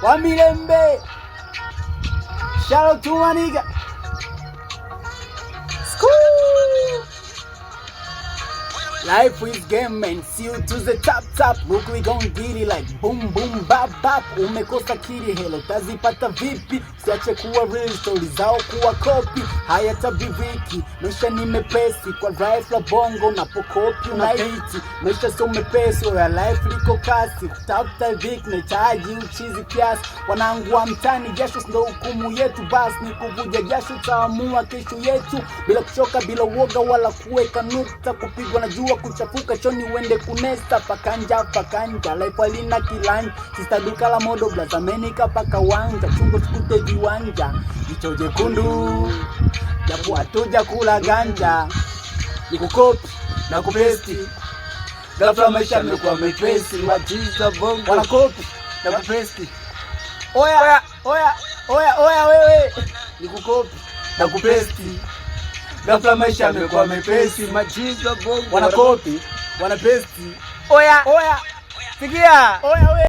wa Milembe. Shout out to my nigga. Life is game man, see you to the top. Look we gon' get it like boom boom bap bap. Umekosa kili helo, tazipata vipi? Siache kuwa real, story zao kuwa copy. Haya tabiriki, maisha ni mepesi. Kwa life la bongo, unapokopi unaiti. Maisha sio mepesi, ya life liko kasi. Kutafuta viki, nahitaji uchizi kiasi. Wanangu wa mtani, jasho ndo hukumu yetu. Basi ni kuvuja jasho, taamua kesho yetu. Bila kuchoka, bila uoga, wala kuweka nukta. Kupigwa na jua kuchafuka choni uende kunesta. Pakanja life alina kilanja. Sista duka la modo blaza menika paka wanja. Chungo tukute viwanja jicho jekundu japo hatuja kula ganja. Nikukopi na kupesti ghafla maisha yamekuwa mepesi. Majiza bongo wanakopi na kupesti. Oya wewe nikukopi na kupesti ghafla maisha yamekuwa mepesi. Majiza bongo wanakopi wanapesti. Oya sikia, oya wewe